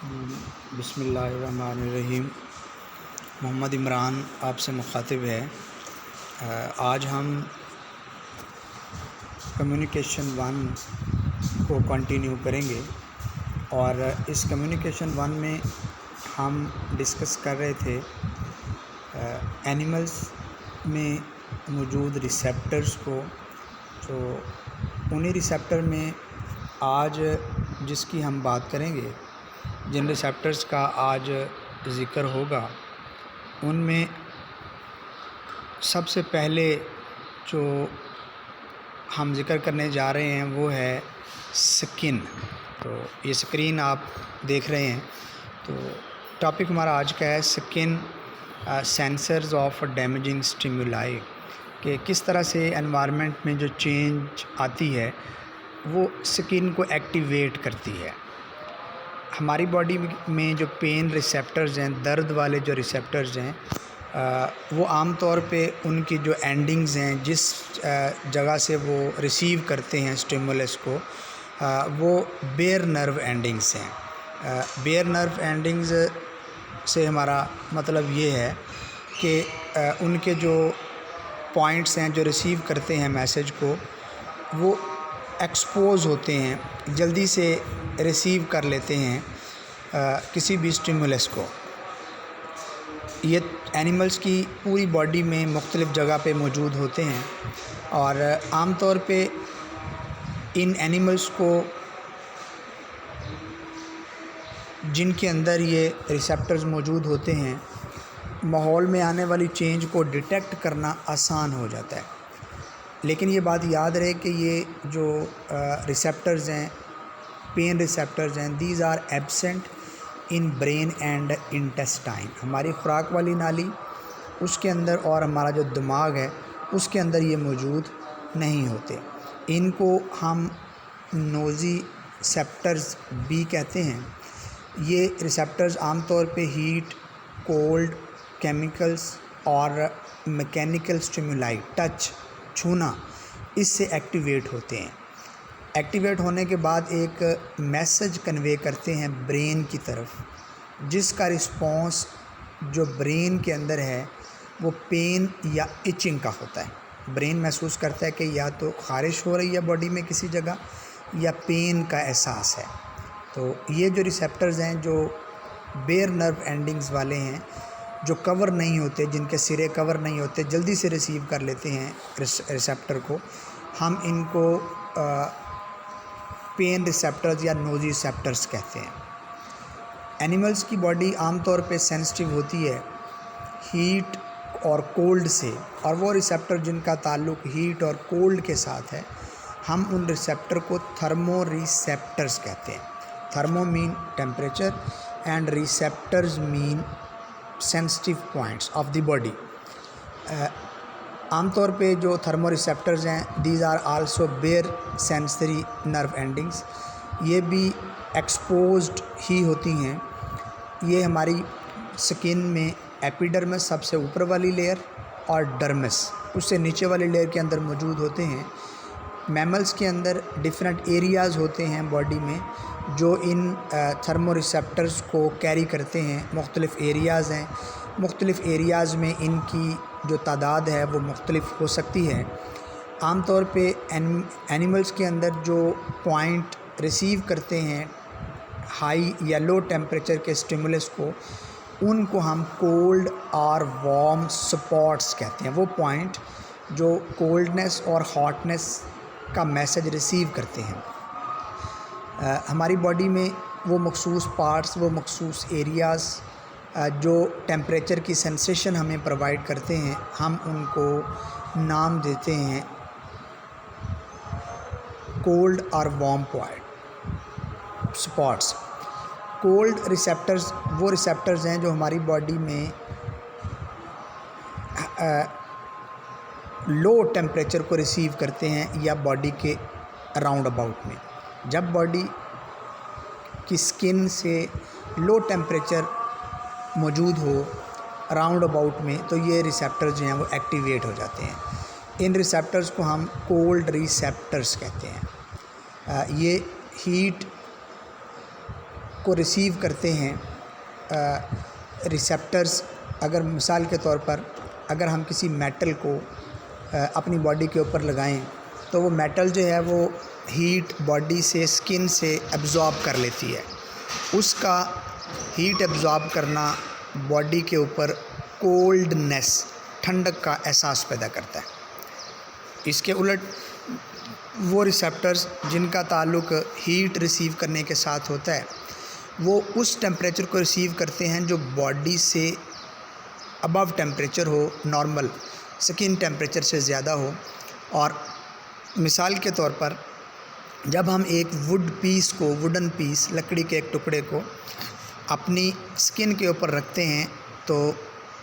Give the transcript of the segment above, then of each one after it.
بسم اللہ الرحمن الرحیم۔ محمد عمران آپ سے مخاطب ہے۔ آج ہم کمیونیکیشن 1 کو کنٹینیو کریں گے، اور اس کمیونیکیشن 1 میں ہم ڈسکس کر رہے تھے اینیملز میں موجود ریسیپٹرز کو۔ تو انہی ریسیپٹر میں آج جس کی ہم بات کریں گے، جن ریسیپٹرز کا آج ذکر ہوگا، ان میں سب سے پہلے جو ہم ذکر کرنے جا رہے ہیں وہ ہے سکن۔ تو یہ سکرین آپ دیکھ رہے ہیں، تو ٹاپک ہمارا آج کا ہے سکن سینسرز آف ڈیمیجنگ اسٹیمولائی، کہ کس طرح سے انوائرمنٹ میں جو چینج آتی ہے وہ سکن کو ایکٹیویٹ کرتی ہے۔ ہماری باڈی میں جو پین ریسیپٹرز ہیں، درد والے جو ریسیپٹرز ہیں، وہ عام طور پہ ان کی جو اینڈنگز ہیں، جس جگہ سے وہ ریسیو کرتے ہیں اسٹیمولس کو، وہ بیئر نرو اینڈنگز ہیں۔ بیئر نرو اینڈنگز سے ہمارا مطلب یہ ہے کہ ان کے جو پوائنٹس ہیں جو ریسیو کرتے ہیں میسج کو، وہ ایکسپوز ہوتے ہیں، جلدی سے ریسیو کر لیتے ہیں کسی بھی اسٹیمولس کو۔ یہ اینیملز کی پوری باڈی میں مختلف جگہ پہ موجود ہوتے ہیں، اور عام طور پہ ان اینیملز کو جن کے اندر یہ ریسیپٹرز موجود ہوتے ہیں، ماحول میں آنے والی چینج کو ڈیٹیکٹ کرنا آسان ہو جاتا ہے۔ لیکن یہ بات یاد رہے کہ یہ جو ریسیپٹرز ہیں، پین ریسیپٹرز ہیں، these are absent in brain and intestine. ہماری خوراک والی نالی اس کے اندر اور ہمارا جو دماغ ہے اس کے اندر یہ موجود نہیں ہوتے۔ ان کو ہم نوزی سیپٹرز بھی کہتے ہیں۔ یہ ریسیپٹرز عام طور پہ ہیٹ، کولڈ، کیمیکلز اور میکینیکل اسٹیمولائی، ٹچ، چھونا، اس سے ایکٹیویٹ ہوتے ہیں۔ ایکٹیویٹ ہونے کے بعد ایک میسج کنوے کرتے ہیں برین کی طرف، جس کا رسپانس جو برین کے اندر ہے وہ پین یا ایچنگ کا ہوتا ہے۔ برین محسوس کرتا ہے کہ یا تو خارش ہو رہی ہے باڈی میں کسی جگہ، یا پین کا احساس ہے۔ تو یہ جو ریسیپٹرز ہیں جو بیئر نرو اینڈنگز والے ہیں، جو کور نہیں ہوتے، جن کے سرے کور نہیں ہوتے، جلدی سے ریسیو کر لیتے ہیں ریسیپٹر کو، ہم ان کو پین ریسیپٹرز یا نوزی ریسیپٹرز کہتے ہیں۔ اینیملز کی باڈی عام طور پہ سینسٹیو ہوتی ہے ہیٹ اور کولڈ سے، اور وہ ریسیپٹر جن کا تعلق ہیٹ اور کولڈ کے ساتھ ہے، ہم ان ریسیپٹر کو تھرمو ریسیپٹرز کہتے ہیں۔ Thermo mean temperature and receptors mean sensitive points of the body. عام طور پہ جو تھرمو ریسیپٹرز ہیں، these are also bare sensory nerve endings, یہ بھی ایکسپوزڈ ہی ہوتی ہیں۔ یہ ہماری سکن میں ایپیڈرمس سب سے اوپر والی لیئر اور ڈرمس اس سے نیچے والی لیئر کے اندر موجود ہوتے ہیں۔ میملز کے اندر ڈیفرنٹ ایریاز ہوتے ہیں باڈی میں جو ان تھرمو ریسیپٹرز کو کیری کرتے ہیں۔ مختلف ایریاز ہیں، مختلف ایریاز میں ان کی جو تعداد ہے وہ مختلف ہو سکتی ہے۔ عام طور پہ اینیملز کے اندر جو پوائنٹ ریسیو کرتے ہیں ہائی یا لو ٹیمپریچر کے اسٹیمولس کو، ان کو ہم کولڈ اور وارم سپاٹس کہتے ہیں۔ وہ پوائنٹ جو کولڈنس اور ہاٹنس کا میسج ریسیو کرتے ہیں۔ ہماری باڈی میں وہ مخصوص پارٹس، وہ مخصوص ایریاز جو ٹیمپریچر کی سینسیشن ہمیں پرووائڈ کرتے ہیں، ہم ان کو نام دیتے ہیں کولڈ اور warm point spots. Cold receptors وہ ریسیپٹرز ہیں جو ہماری باڈی میں لو ٹیمپریچر کو ریسیو کرتے ہیں، یا باڈی کے راؤنڈ اباؤٹ میں۔ جب باڈی کی سکن سے لو ٹیمپریچر موجود ہو راؤنڈ اباؤٹ میں، تو یہ ریسیپٹرز جو ہیں وہ ایکٹیویٹ ہو جاتے ہیں۔ ان ریسیپٹرز کو ہم کولڈ ریسیپٹرز کہتے ہیں۔ یہ ہیٹ کو ریسیو کرتے ہیں ریسیپٹرز. اگر مثال کے طور پر اگر ہم کسی میٹل کو اپنی باڈی کے اوپر لگائیں تو وہ میٹل جو ہے وہ ہیٹ باڈی سے اسکن سے ایبزارب کر لیتی ہے. اس کا ہیٹ ایبزارب کرنا باڈی کے اوپر کولڈنیس، ٹھنڈک کا احساس پیدا کرتا ہے. اس کے الٹ وہ ریسیپٹرز جن کا تعلق ہیٹ ریسیو کرنے کے ساتھ ہوتا ہے وہ اس ٹیمپریچر کو ریسیو کرتے ہیں جو باڈی سے ابو ٹیمپریچر ہو، نارمل سکن ٹیمپریچر سے زیادہ ہو. اور مثال کے طور پر جب ہم ایک ووڈن پیس لکڑی کے ایک ٹکڑے کو اپنی سکن کے اوپر رکھتے ہیں تو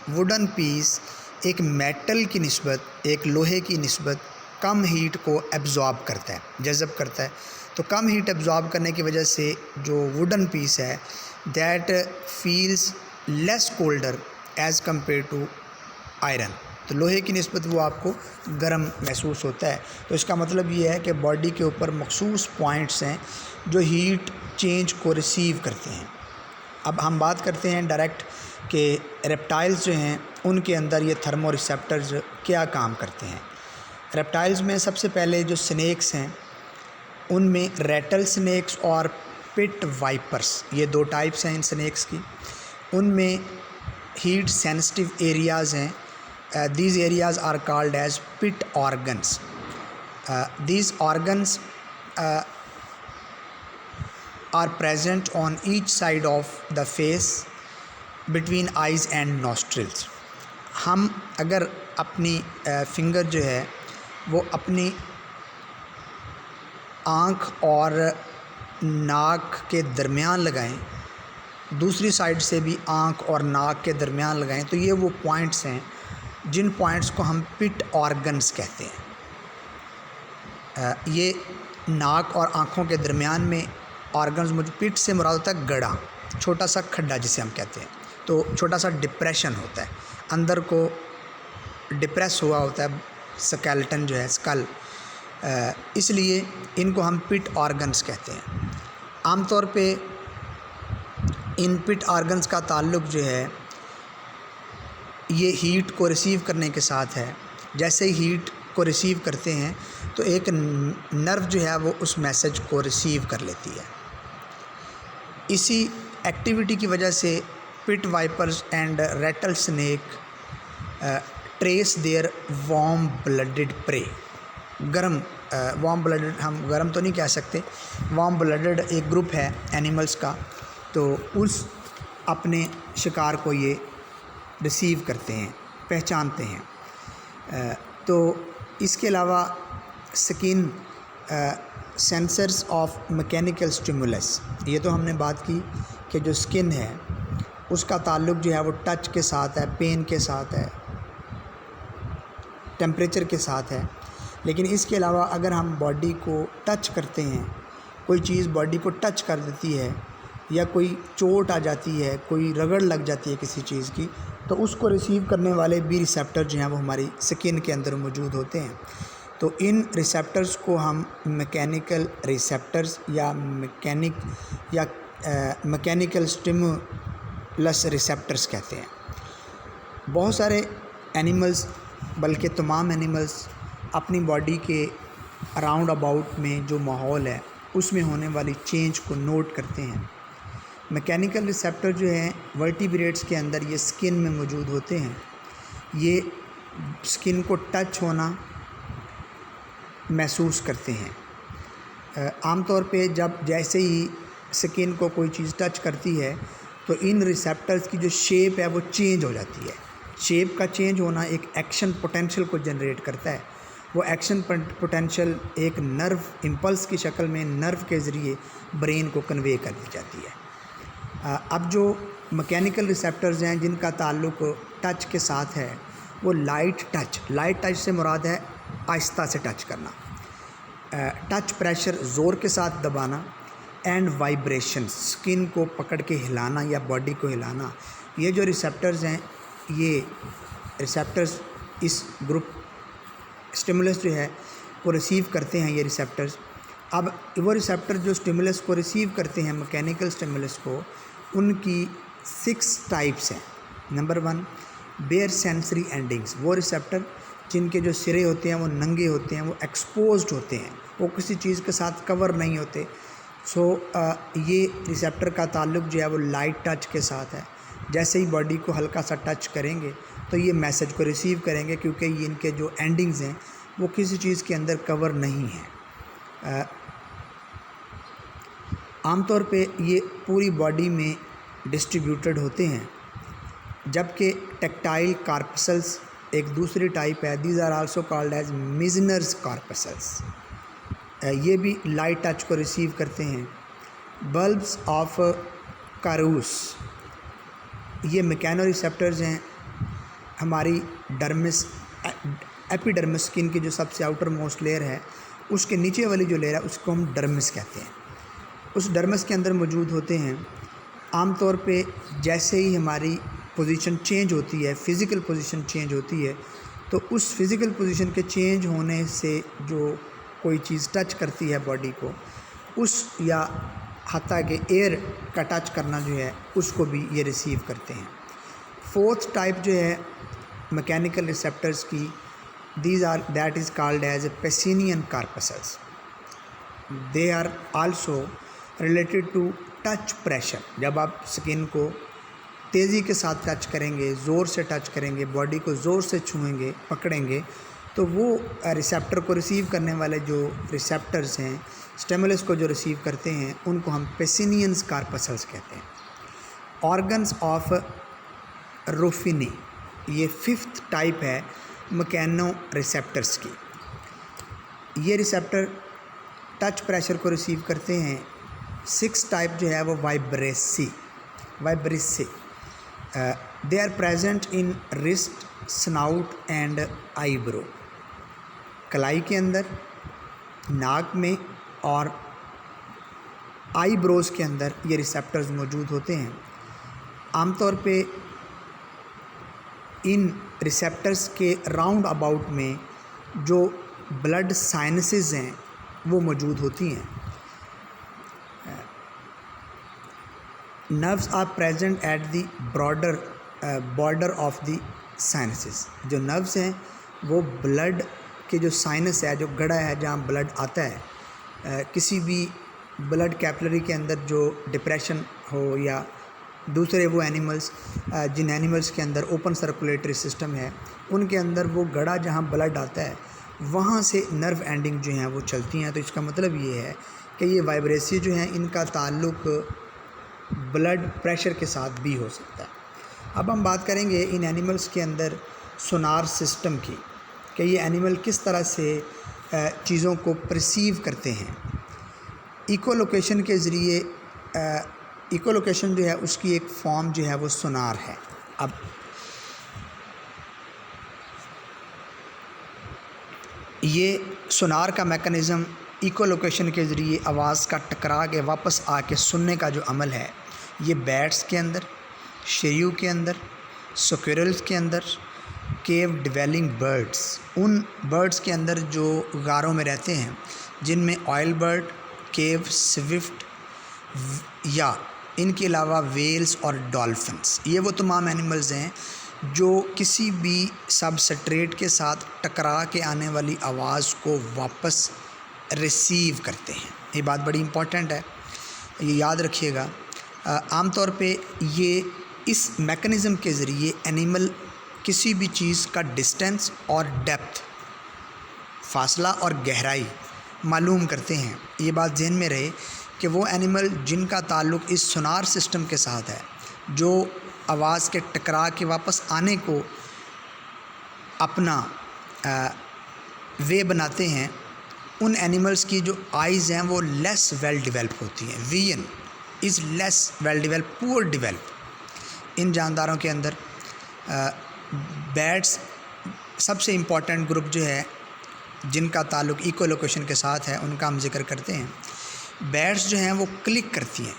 ووڈن پیس ایک میٹل کی نسبت، ایک لوہے کی نسبت کم ہیٹ کو ایبزارب کرتا ہے، جذب کرتا ہے. تو کم ہیٹ ایبزارب کرنے کی وجہ سے جو ووڈن پیس ہے that feels less colder as compare to iron. تو لوہے کی نسبت وہ آپ کو گرم محسوس ہوتا ہے. تو اس کا مطلب یہ ہے کہ باڈی کے اوپر مخصوص پوائنٹس ہیں جو ہیٹ چینج کو ریسیو کرتے ہیں. اب ہم بات کرتے ہیں ڈائریکٹ کہ ریپٹائلز جو ہیں ان کے اندر یہ تھرمو ریسیپٹرز کیا کام کرتے ہیں. ریپٹائلز میں سب سے پہلے جو سنیکس ہیں ان میں ریٹل سنیکس اور پٹ وائپرس، یہ دو ٹائپس ہیں ان سنیکس کی. ان میں ہیٹ سینسٹیو ایریاز ہیں. These areas are called as pit organs. These organs are present on each side of the face between eyes and nostrils. ہم اگر اپنی فنگر جو ہے وہ اپنی آنکھ اور ناک کے درمیان لگائیں، دوسری سائڈ سے بھی آنکھ اور ناک کے درمیان لگائیں تو یہ وہ پوائنٹس ہیں جن پوائنٹس کو ہم پٹ آرگنس کہتے ہیں. یہ ناک اور آنکھوں کے درمیان میں آرگنز پٹ سے مراد ہوتا ہے گڑا، چھوٹا سا کھڈا جسے ہم کہتے ہیں. تو چھوٹا سا ڈپریشن ہوتا ہے، اندر کو ڈپریس ہوا ہوتا ہے سکیلٹن جو ہے اسکل، اس لیے ان کو ہم پٹ آرگنز کہتے ہیں. عام طور پہ ان پٹ آرگنز کا تعلق جو ہے یہ ہیٹ کو ریسیو کرنے کے ساتھ ہے. جیسے ہی ہیٹ کو ریسیو کرتے ہیں تو ایک نرو جو ہے وہ اس میسج کو ریسیو کر لیتی ہے. اسی ایکٹیویٹی کی وجہ سے pit vipers and rattlesnake trace their warm blooded prey. گرم وارم بلڈڈ، ہم گرم تو نہیں کہہ سکتے، وارم بلڈڈ ایک گروپ ہے اینیملز کا، تو اس اپنے شکار کو یہ ریسیو کرتے ہیں، پہچانتے ہیں. تو اس کے علاوہ سکن سینسرز آف میکینیکل اسٹیمولس، یہ تو ہم نے بات کی کہ جو سکن ہے اس کا تعلق جو ہے وہ ٹچ کے ساتھ ہے، پین کے ساتھ ہے، ٹیمپریچر کے ساتھ ہے. لیکن اس کے علاوہ اگر ہم باڈی کو ٹچ کرتے ہیں، کوئی چیز باڈی کو ٹچ کر دیتی ہے یا کوئی چوٹ آ جاتی ہے، کوئی رگڑ لگ جاتی ہے کسی چیز کی، تو اس کو ریسیو کرنے والے بھی ریسیپٹر جو ہیں وہ ہماری سکن کے اندر موجود ہوتے ہیں. تو ان ریسیپٹرز کو ہم میکینیکل ریسیپٹرز یا میکینیکل اسٹیمولس ریسیپٹرز کہتے ہیں. بہت سارے اینیملز، بلکہ تمام اینیملز اپنی باڈی کے اراؤنڈ اباؤٹ میں جو ماحول ہے اس میں ہونے والی چینج کو نوٹ کرتے ہیں. میکینیکل ریسیپٹر جو ہیں ورٹیبریٹس کے اندر یہ سکن میں موجود ہوتے ہیں. یہ سکن کو ٹچ ہونا محسوس کرتے ہیں. عام طور پہ جب جیسے ہی سکن کو کوئی چیز ٹچ کرتی ہے تو ان ریسیپٹرز کی جو شیپ ہے وہ چینج ہو جاتی ہے. شیپ کا چینج ہونا ایک ایکشن پوٹینشیل کو جنریٹ کرتا ہے. وہ ایکشن پوٹینشیل ایک نرو امپلس کی شکل میں نرو کے ذریعے برین کو کنوے کر دی جاتی ہے. اب جو میکینیکل ریسیپٹرز ہیں جن کا تعلق ٹچ کے ساتھ ہے وہ لائٹ ٹچ سے مراد ہے آہستہ سے ٹچ کرنا، ٹچ پریشر زور کے ساتھ دبانا، اینڈ وائبریشن سکن کو پکڑ کے ہلانا یا باڈی کو ہلانا. یہ جو ریسیپٹرز ہیں یہ ریسیپٹرز اس گروپ اسٹیمولس جو ہے وہ ریسیو کرتے ہیں. یہ ریسیپٹرز اب وہ ریسیپٹر جو اسٹیمولس کو ریسیو کرتے ہیں، میکینیکل اسٹیمولس کو، ان کی 6 ٹائپس ہیں۔ نمبر 1 بیئر سینسری اینڈنگس، وہ ریسیپٹر جن کے جو سرے ہوتے ہیں وہ ننگے ہوتے ہیں، وہ ایکسپوزڈ ہوتے ہیں، وہ کسی چیز کے ساتھ کور نہیں ہوتے۔ یہ ریسیپٹر کا تعلق جو ہے وہ لائٹ ٹچ کے ساتھ ہے۔ جیسے ہی باڈی کو ہلکا سا ٹچ کریں گے تو یہ میسج کو ریسیو کریں گے، کیونکہ یہ ان کے جو اینڈنگز ہیں وہ کسی چیز کے اندر کور نہیں ہیں۔ عام طور پہ یہ پوری باڈی میں ڈسٹریبیوٹڈ ہوتے ہیں، جبکہ ٹیکٹائل کارپسلز ایک دوسری ٹائپ ہے۔ These are also called as Meissner's corpuscles, یہ بھی لائٹ ٹچ کو ریسیو کرتے ہیں۔ بلبس آف کاروس، یہ میکینو ریسیپٹرز ہیں۔ ہماری ڈرمس، ایپیڈرمس اسکن کی جو سب سے آؤٹر موسٹ لیئر ہے، اس کے نیچے والی جو لیئر ہے اس کو ہم ڈرمس کہتے ہیں۔ اس ڈرمس کے اندر موجود ہوتے ہیں۔ عام طور پہ جیسے ہی ہماری پوزیشن چینج ہوتی ہے، فزیکل پوزیشن چینج ہوتی ہے، تو اس فزیکل پوزیشن کے چینج ہونے سے جو کوئی چیز ٹچ کرتی ہے باڈی کو، اس یا حتیٰ کہ ایئر کا ٹچ کرنا جو ہے اس کو بھی یہ ریسیو کرتے ہیں۔ 4th ٹائپ جو ہے میکینیکل ریسیپٹرز کی، that is called as Pacinian corpuscles. They are also related to touch pressure. جب آپ اسکن کو تیزی کے ساتھ ٹچ کریں گے، زور سے ٹچ کریں گے، باڈی کو زور سے چھوئیں گے، پکڑیں گے، تو وہ ریسیپٹر کو ریسیو کرنے والے جو ریسیپٹرز ہیں، اسٹیمولس کو جو ریسیو کرتے ہیں، ان کو ہم پیسینینز کارپسلز کہتے ہیں۔ آرگنز آف روفینی، یہ 5th ٹائپ ہے میکینو ریسیپٹرز کی۔ یہ ریسیپٹر ٹچ پریشر کو ریسیو کرتے ہیں۔ 6th ٹائپ جو ہے وہ vibrissae, they are present in wrist, snout and eyebrow, کلائی کے اندر، ناک میں اور آئی بروز کے اندر یہ ریسیپٹرز موجود ہوتے ہیں۔ عام طور پہ ان ریسیپٹرز کے راؤنڈ اباؤٹ میں جو بلڈ سائنسز ہیں وہ موجود ہوتی ہیں۔ Nerves are present at the border of the sinuses, جو نروز ہیں وہ بلڈ کے جو سائنس ہے، جو گڑھا ہے جہاں بلڈ آتا ہے، کسی بھی بلڈ کیپلری کے اندر جو ڈپریشن ہو یا دوسرے وہ اینیملز، جن اینیملز کے اندر اوپن سرکولیٹری سسٹم ہے، ان کے اندر وہ گڑھا جہاں بلڈ آتا ہے وہاں سے نرو اینڈنگ جو ہیں وہ چلتی ہیں۔ تو اس کا مطلب یہ ہے کہ یہ وائبریسی جو ہیں ان کا تعلق بلڈ پریشر کے ساتھ بھی ہو سکتا ہے۔ اب ہم بات کریں گے ان اینیملز کے اندر سونار سسٹم کی، کہ یہ اینیمل کس طرح سے چیزوں کو پرسیو کرتے ہیں۔ ایکو لوکیشن کے ذریعے، ایکو لوکیشن جو ہے اس کی ایک فارم جو ہے وہ سونار ہے۔ اب یہ سونار کا میکانزم ایکو لوکیشن کے ذریعے آواز کا ٹکرا کے واپس آ کے سننے کا جو عمل ہے، یہ بیٹس کے اندر، شیو کے اندر، سکویرلز کے اندر، کیو ڈویلنگ برڈز، ان برڈز کے اندر جو غاروں میں رہتے ہیں، جن میں آئل برڈ، کیو سوفٹ یا ان کے علاوہ ویلز اور ڈالفنس، یہ وہ تمام اینیملز ہیں جو کسی بھی سب سٹریٹ کے ساتھ ٹکرا کے آنے والی آواز کو واپس ریسیو کرتے ہیں۔ یہ بات بڑی امپورٹنٹ ہے، یہ یاد رکھیے گا۔ عام طور پہ یہ اس میکانزم کے ذریعے اینیمل کسی بھی چیز کا ڈسٹینس اور ڈیپتھ، فاصلہ اور گہرائی معلوم کرتے ہیں۔ یہ بات ذہن میں رہے کہ وہ اینیمل جن کا تعلق اس سونار سسٹم کے ساتھ ہے، جو آواز کے ٹکرا کے واپس آنے کو اپنا وے بناتے ہیں، ان اینیملز کی جو آئیز ہیں وہ لیس ویل ڈیولپ ہوتی ہیں۔ Vision is less well develop, poor develop. ان جانداروں کے اندر بیٹس سب سے امپورٹنٹ گروپ جو ہے جن کا تعلق ایکو لوکیشن کے ساتھ ہے، ان کا ہم ذکر کرتے ہیں۔ بیٹس جو ہیں وہ کلک کرتی ہیں،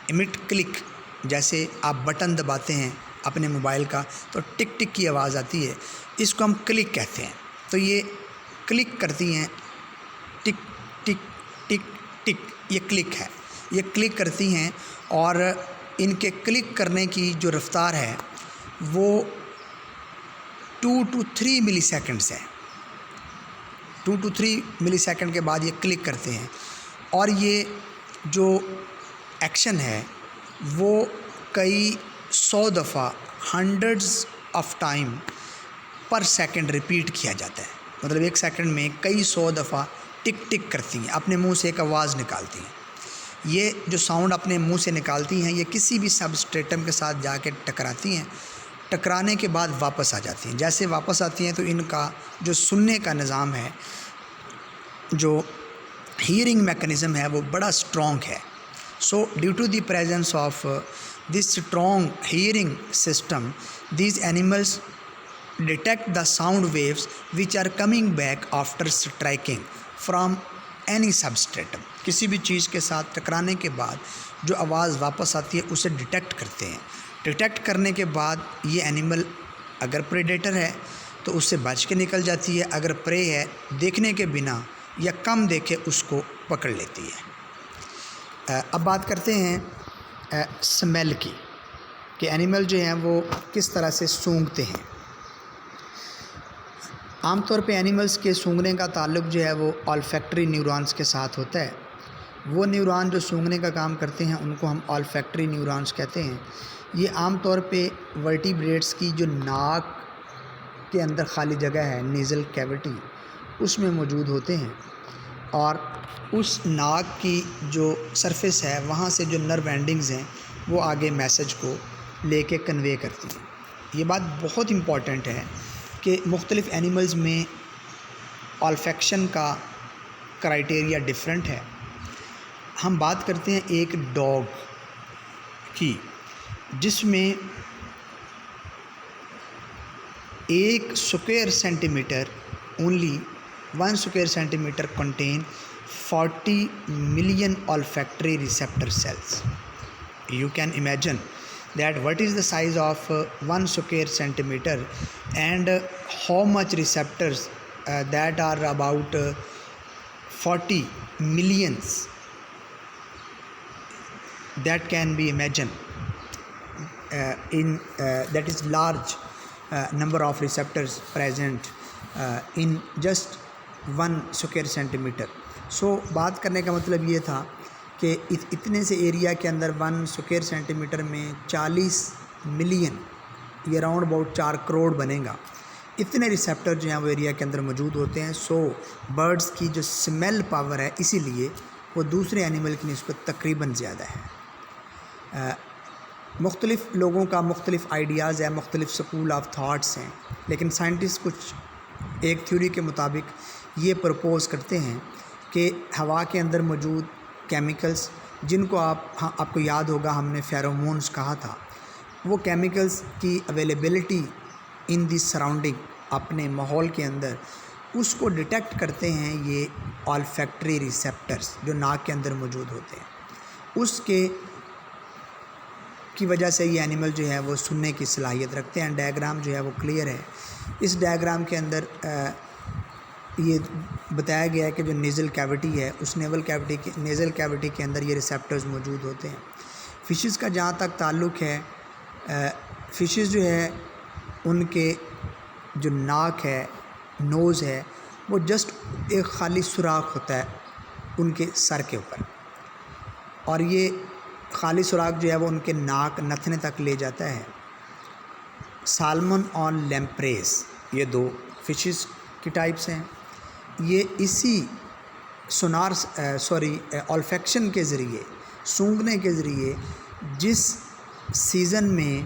ایمٹ کلک، جیسے آپ بٹن دباتے ہیں اپنے موبائل کا تو ٹک ٹک کی آواز آتی ہے، اس کو ہم کلک کہتے ہیں۔ تو یہ کلک کرتی ہیں، ٹک ٹک ٹک ٹک، یہ کلک ہے، یہ کلک کرتی ہیں اور ان کے کلک کرنے کی جو رفتار ہے وہ 2 to 3 ملی سیکنڈس ہے. 2 to 3 ملی سیکنڈ کے بعد یہ کلک کرتے ہیں اور یہ جو ایکشن ہے وہ کئی 100 دفعہ hundreds of time per second repeat کیا جاتا ہے. مطلب ایک سیکنڈ میں کئی 100 دفعہ ٹک ٹک کرتی ہیں، اپنے منہ سے ایک آواز نکالتی ہیں. یہ جو ساؤنڈ اپنے منہ سے نکالتی ہیں یہ کسی بھی سبسٹریٹم کے ساتھ جا کے ٹکراتی ہیں، ٹکرانے کے بعد واپس آ جاتی ہیں. جیسے واپس آتی ہیں تو ان کا جو سننے کا نظام ہے، جو ہیئرنگ میکنزم ہے وہ بڑا اسٹرانگ ہے. So due to the presence of this strong hearing system, these animals detect the sound waves which are coming back after striking from any substratum. کسی بھی چیز کے ساتھ ٹکرانے کے بعد جو آواز واپس آتی ہے اسے ڈیٹیکٹ کرتے ہیں. ڈیٹیکٹ کرنے کے بعد یہ اینیمل اگر پریڈیٹر ہے تو اس سے بچ کے نکل جاتی ہے، اگر پرے ہے دیکھنے کے بنا یا کم دیکھے اس کو پکڑ لیتی ہے. اب بات کرتے ہیں سمیل کی کہ اینیمل جو ہیں وہ کس طرح سے سونگھتے ہیں. عام طور پہ اینیملز کے سونگھنے کا تعلق جو ہے وہ آلفیکٹری نیورونز کے ساتھ ہوتا ہے. وہ نیورون جو سونگھنے کا کام کرتے ہیں ان کو ہم آلفیکٹری نیورونز کہتے ہیں. یہ عام طور پہ ورٹیبریٹس کی جو ناک کے اندر خالی جگہ ہے، نیزل کیوٹی، اس میں موجود ہوتے ہیں اور اس ناک کی جو سرفیس ہے وہاں سے جو نرو اینڈنگز ہیں وہ آگے میسج کو لے کے کنوے کرتی ہیں. یہ بات بہت امپورٹنٹ ہے کہ مختلف اینیملز میں آلفیکشن کا کرائٹیریا ڈیفرنٹ ہے. ہم بات کرتے ہیں ایک ڈاگ کی جس میں 1 square centimetre only 1 square centimetre contain 40 million olfactory receptor cells. You can imagine that what is the size of 1 square centimeter and how much receptors that are about 40 millions, that can be imagined in that is large number of receptors present in just 1 square centimeter. So بات کرنے کا مطلب یہ تھا کہ اتنے سے area کے اندر 1 اسکوائر سینٹی میٹر میں 40 ملین، یہ راؤنڈ اباؤٹ 4 کروڑ بنے گا، اتنے ریسیپٹر جو ہیں وہ ایریا کے اندر موجود ہوتے ہیں. سو برڈز کی جو سمیل پاور ہے اسی لیے وہ دوسرے اینیمل کی نسبت تقریباً زیادہ ہے. مختلف لوگوں کا مختلف آئیڈیاز ہے، مختلف سکول آف تھاٹس ہیں، لیکن سائنٹسٹ کچھ ایک تھیوری کے مطابق یہ پرپوز کرتے ہیں کہ ہوا کے اندر موجود کیمیکلز جن کو آپ کو یاد ہوگا ہم نے فیرومونز کہا تھا، وہ کیمیکلز کی اویلیبلٹی ان دی سراؤنڈنگ، اپنے ماحول کے اندر اس کو ڈیٹیکٹ کرتے ہیں یہ آلفیکٹری ریسیپٹرز جو ناک کے اندر موجود ہوتے ہیں. اس کی وجہ سے یہ اینیمل جو ہے وہ سننے کی صلاحیت رکھتے ہیں. ڈائیگرام جو ہے وہ کلیئر ہے. اس ڈائیگرام کے اندر یہ بتایا گیا ہے کہ جو نیزل کیوٹی ہے اس نیزل کیوٹی کے اندر یہ ریسیپٹرز موجود ہوتے ہیں. فشز کا جہاں تک تعلق ہے، فشز جو ہے ان کے جو ناک ہے، نوز ہے، وہ جسٹ ایک خالی سوراخ ہوتا ہے ان کے سر کے اوپر، اور یہ خالی سوراخ جو ہے وہ ان کے ناک نتھنے تک لے جاتا ہے. سالمن اور لیمپریز یہ 2 فشز کی ٹائپس ہیں. یہ اسی آلفیکشن کے ذریعے، سونگھنے کے ذریعے جس سیزن میں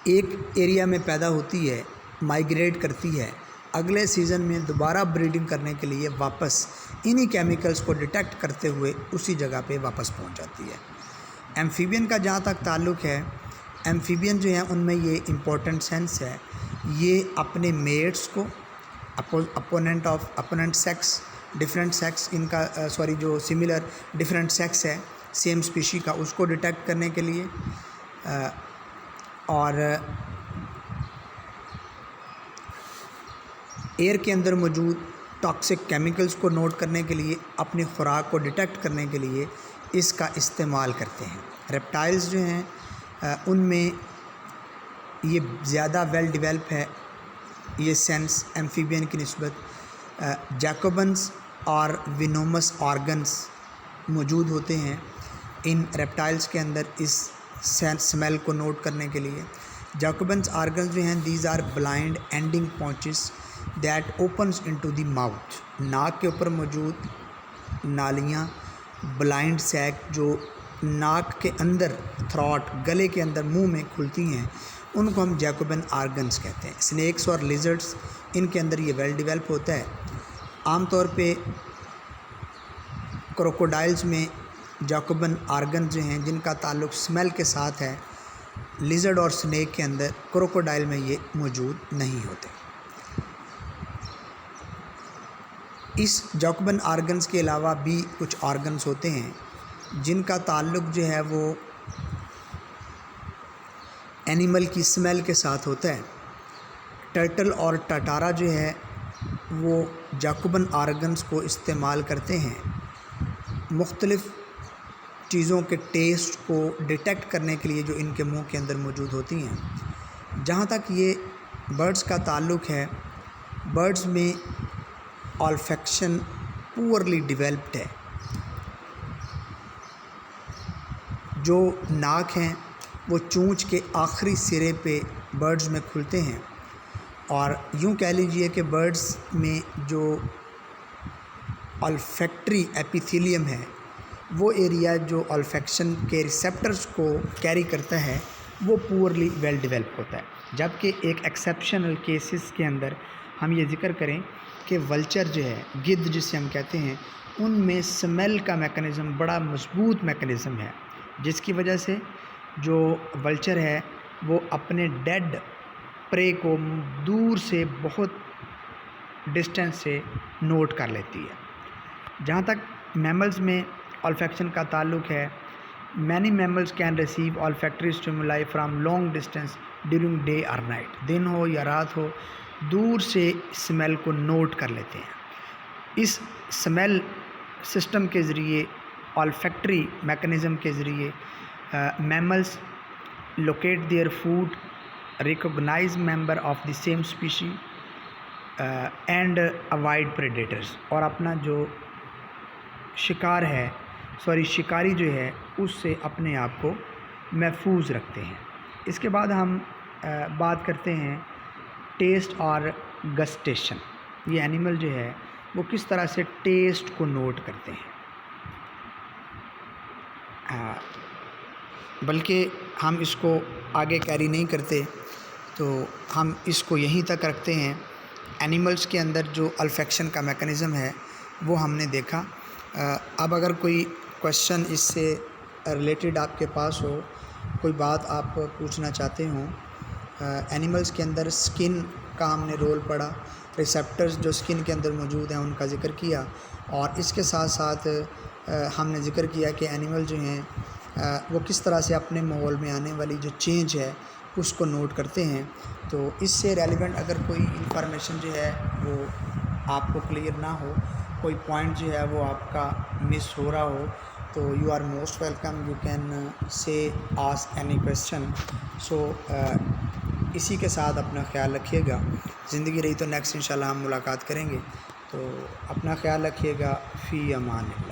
ایک ایریا میں پیدا ہوتی ہے، مائیگریٹ کرتی ہے، اگلے سیزن میں دوبارہ بریڈنگ کرنے کے لیے واپس انہی کیمیکلز کو ڈیٹیکٹ کرتے ہوئے اسی جگہ پہ واپس پہنچ جاتی ہے. ایمفیبین کا جہاں تک تعلق ہے، ایمفیبین جو ہیں ان میں یہ امپورٹنٹ سینس ہے، یہ اپنے میٹس کو اپوننٹ سیکس، ڈفرینٹ سیکس ان کا جو سملر ڈفرینٹ سیکس ہے سیم اسپیشی کا، اس کو ڈیٹیکٹ کرنے کے لیے، اور ایئر کے اندر موجود ٹاکسک کیمیکلز کو نوٹ کرنے کے لیے، اپنی خوراک کو ڈیٹیکٹ کرنے کے لیے اس کا استعمال کرتے ہیں۔ ریپٹائلز جو ہیں ان میں یہ زیادہ ویل ڈیولپ ہے یہ سینس ایمفیبین کی نسبت۔ جیکوبنز اور وینومس آرگنز موجود ہوتے ہیں ان ریپٹائلز کے اندر اس سمیل کو نوٹ کرنے کے لیے۔ جیکوبنز آرگنز جو ہیں these are blind ending pouches that opens into the mouth, ناک کے اوپر موجود نالیاں، بلائنڈ سیک جو ناک کے اندر، تھراٹ، گلے کے اندر، منہ میں کھلتی ہیں، ان کو ہم جیکوبن آرگنز کہتے ہیں۔ سنیکس اور لیزرڈس ان کے اندر یہ ویل ڈیولپ ہوتا ہے۔ عام طور پہ کروکوڈائلز میں جیکوبن آرگنز جو ہیں جن کا تعلق سمیل کے ساتھ ہے، لیزرڈ اور سنیک کے اندر، کروکوڈائل میں یہ موجود نہیں ہوتے۔ اس جیکوبن آرگنز کے علاوہ بھی کچھ آرگنز ہوتے ہیں جن کا تعلق جو ہے وہ اینیمل کی سمیل کے ساتھ ہوتا ہے۔ ٹرٹل اور ٹاٹارا جو ہے وہ جیکوبن آرگنز کو استعمال کرتے ہیں مختلف چیزوں کے ٹیسٹ کو ڈیٹیکٹ کرنے کے لیے جو ان کے منہ کے اندر موجود ہوتی ہیں۔ جہاں تک یہ برڈز کا تعلق ہے، برڈز میں آلفیکشن پورلی ڈیولپڈ ہے۔ جو ناک ہیں وہ چونچ کے آخری سرے پہ برڈز میں کھلتے ہیں، اور یوں کہہ لیجئے کہ برڈز میں جو آلفیکٹری ایپیتھیلیم ہے، وہ ایریا جو آلفیکشن کے ریسیپٹرز کو کیری کرتا ہے وہ پورلی ویل ڈیولپ ہوتا ہے۔ جبکہ ایک ایکسیپشنل کیسز کے اندر ہم یہ ذکر کریں کہ ولچر جو ہے، گدھ جسے ہم کہتے ہیں، ان میں سمیل کا میکانزم بڑا مضبوط میکانزم ہے، جس کی وجہ سے جو ولچر ہے وہ اپنے ڈیڈ پرے کو دور سے، بہت ڈسٹینس سے نوٹ کر لیتی ہے۔ جہاں تک میملز میں آلفیکشن کا تعلق ہے، many mammals can receive olfactory stimuli from long distance during day اور نائٹ، دن ہو یا رات ہو، دور سے سمیل کو نوٹ کر لیتے ہیں۔ اس سمیل سسٹم کے ذریعے، آلفیکٹری میکانزم کے ذریعے، mammals locate their food, recognise member of the same species and avoid predators, اور اپنا جو شکاری جو ہے اس سے اپنے آپ کو محفوظ رکھتے ہیں۔ اس کے بعد ہم بات کرتے ہیں ٹیسٹ اور گسٹیشن۔ یہ اینیمل جو ہے وہ کس طرح سے ٹیسٹ کو نوٹ کرتے ہیں، بلکہ ہم اس کو آگے کیری نہیں کرتے، تو ہم اس کو یہیں تک رکھتے ہیں۔ اینیملز کے اندر جو الفیکشن کا میکانزم ہے وہ ہم نے دیکھا۔ اب اگر کوئی کویشچن اس سے ریلیٹڈ آپ کے پاس ہو، کوئی بات آپ پوچھنا چاہتے ہوں، اینیملز کے اندر سکن کا ہم نے رول پڑھا، ریسیپٹرز جو سکن کے اندر موجود ہیں ان کا ذکر کیا، اور اس کے ساتھ ساتھ ہم نے ذکر کیا کہ اینیمل جو ہیں وہ کس طرح سے اپنے ماحول میں آنے والی جو چینج ہے اس کو نوٹ کرتے ہیں۔ تو اس سے ریلیونٹ اگر کوئی انفارمیشن جو ہے وہ آپ کو کلیئر نہ ہو، کوئی پوائنٹ جو ہے وہ آپ کا مس ہو رہا ہو، تو you are most welcome, you can say ask any question. So اسی کے ساتھ اپنا خیال رکھیے گا۔ زندگی رہی تو نیکسٹ انشاءاللہ ہم ملاقات کریں گے، تو اپنا خیال رکھیے گا۔ فی امان اللہ۔